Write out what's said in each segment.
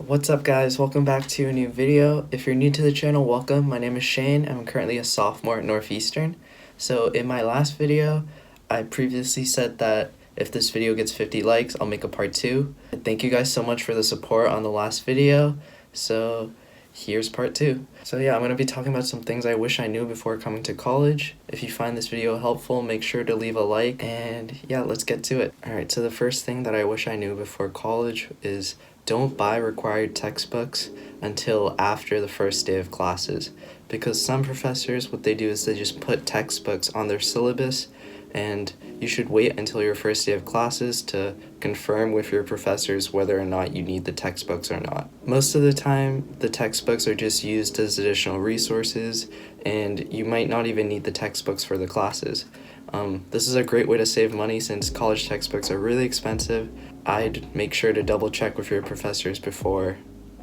What's up guys, welcome back to a new video. If you're new to the channel, welcome. My name is Shane. I'm currently a sophomore at Northeastern. So in my last video, I previously said that if this video gets 50 likes, I'll make a part 2. Thank you guys so much for the support on the last video. So here's part 2. So yeah, I'm going to be talking about some things I wish I knew before coming to college. If you find this video helpful, make sure to leave a like, and yeah, let's get to it. Alright, so the first thing that I wish I knew before college is don't buy required textbooks until after the first day of classes, because some professors, what they do is they just put textbooks on their syllabus, and you should wait until your first day of classes to confirm with your professors whether or not you need the textbooks or not. Most of the time, the textbooks are just used as additional resources, and you might not even need the textbooks for the classes. This is a great way to save money since college textbooks are really expensive. I'd make sure to double check with your professors before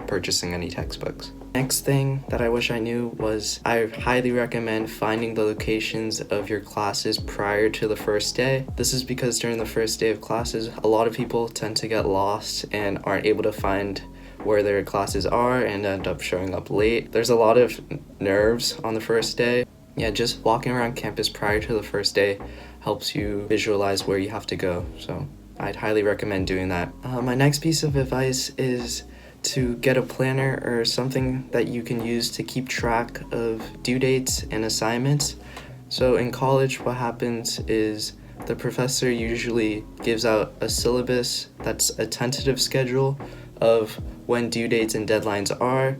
purchasing any textbooks. Next thing that I wish I knew was I highly recommend finding the locations of your classes prior to the first day. This is because during the first day of classes, a lot of people tend to get lost and aren't able to find where their classes are and end up showing up late. There's a lot of nerves on the first day. Yeah, just walking around campus prior to the first day helps you visualize where you have to go. So I'd highly recommend doing that. My next piece of advice is to get a planner or something that you can use to keep track of due dates and assignments. So in college, what happens is the professor usually gives out a syllabus that's a tentative schedule of when due dates and deadlines are,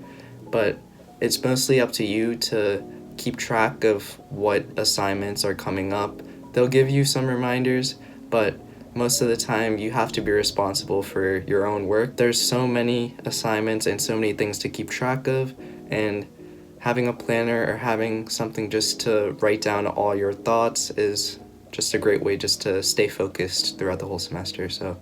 but it's mostly up to you to keep track of what assignments are coming up. They'll give you some reminders, but most of the time you have to be responsible for your own work. There's so many assignments and so many things to keep track of, and having a planner or having something just to write down all your thoughts is just a great way just to stay focused throughout the whole semester. So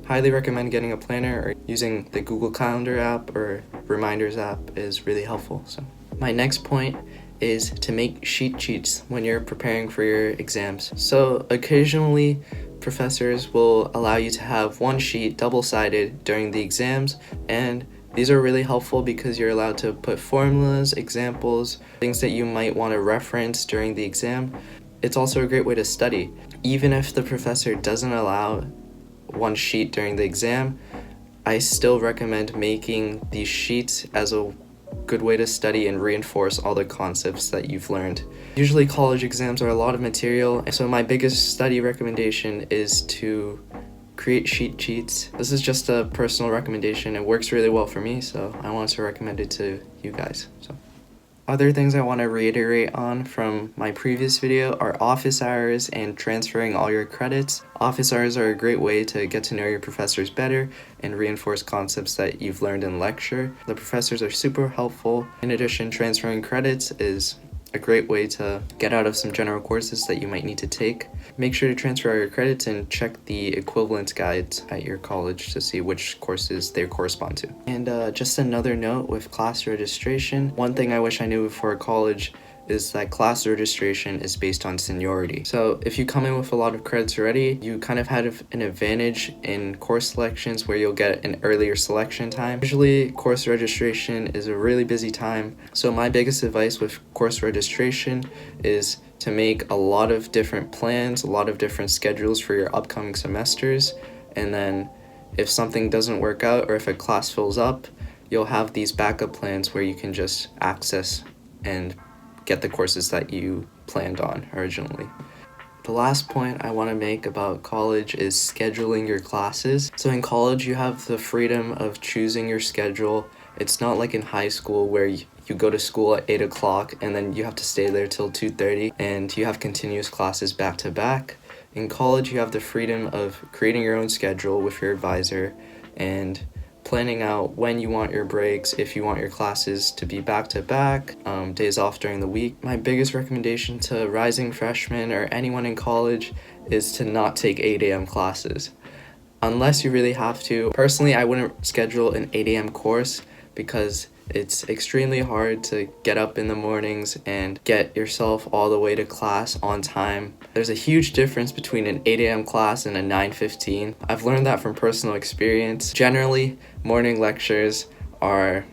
highly recommend getting a planner, or using the Google Calendar app or Reminders app is really helpful. So my next point is to make cheat sheets when you're preparing for your exams. So occasionally professors will allow you to have one sheet double-sided during the exams, and these are really helpful because you're allowed to put formulas, examples, things that you might want to reference during the exam. It's also a great way to study. Even if the professor doesn't allow one sheet during the exam, I still recommend making these sheets as a good way to study and reinforce all the concepts that you've learned. Usually college exams are a lot of material, so my biggest study recommendation is to create cheat sheets. This is just a personal recommendation. It works really well for me, so I want to recommend it to you guys. So other things I want to reiterate on from my previous video are office hours and transferring all your credits. Office hours are a great way to get to know your professors better and reinforce concepts that you've learned in lecture. The professors are super helpful. In addition, transferring credits is a great way to get out of some general courses that you might need to take. Make sure to transfer all your credits and check the equivalence guides at your college to see which courses they correspond to. And just another note with class registration, one thing I wish I knew before college is that class registration is based on seniority. So if you come in with a lot of credits already, you kind of have an advantage in course selections where you'll get an earlier selection time. Usually course registration is a really busy time, so my biggest advice with course registration is to make a lot of different plans, a lot of different schedules for your upcoming semesters, and then if something doesn't work out or if a class fills up, you'll have these backup plans where you can just access and get the courses that you planned on originally. The last point I want to make about college is scheduling your classes. So in college, you have the freedom of choosing your schedule. It's not like in high school where you go to school at 8 o'clock and then you have to stay there till 2:30 and you have continuous classes back to back. In college, you have the freedom of creating your own schedule with your advisor and planning out when you want your breaks, if you want your classes to be back-to-back, days off during the week. My biggest recommendation to rising freshmen or anyone in college is to not take 8 a.m. classes, unless you really have to. Personally, I wouldn't schedule an 8 a.m. course because it's extremely hard to get up in the mornings and get yourself all the way to class on time. There's a huge difference between an 8 a.m. class and a 9:15. I've learned that from personal experience. Generally, morning lectures are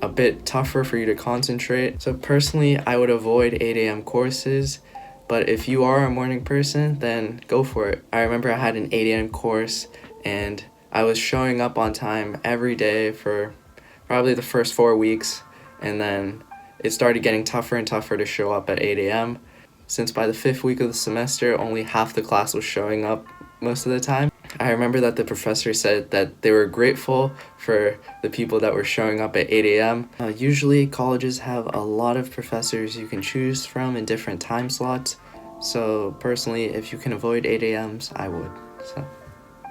a bit tougher for you to concentrate. So personally, I would avoid 8 a.m. courses, but if you are a morning person, then go for it. I remember I had an 8 a.m. course and I was showing up on time every day for probably the first 4 weeks, and then it started getting tougher and tougher to show up at 8 a.m. since by the 5th week of the semester, only half the class was showing up most of the time. I remember that the professor said that they were grateful for the people that were showing up at 8 a.m. Usually colleges have a lot of professors you can choose from in different time slots, so personally, if you can avoid 8 a.m.s, I would.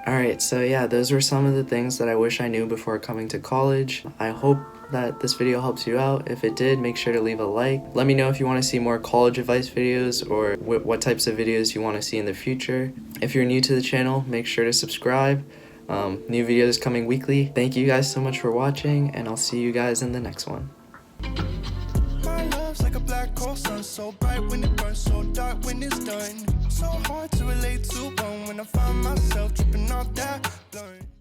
Alright, so yeah, those were some of the things that I wish I knew before coming to college. I hope that this video helps you out. If it did, make sure to leave a like. Let me know if you want to see more college advice videos or what types of videos you want to see in the future. If you're new to the channel, make sure to subscribe. New videos coming weekly. Thank you guys so much for watching, and I'll see you guys in the next one. My love's like a black hole sun, so bright when it burns, so dark when it's done. So hard to relate to one when I find myself tripping off that blunt.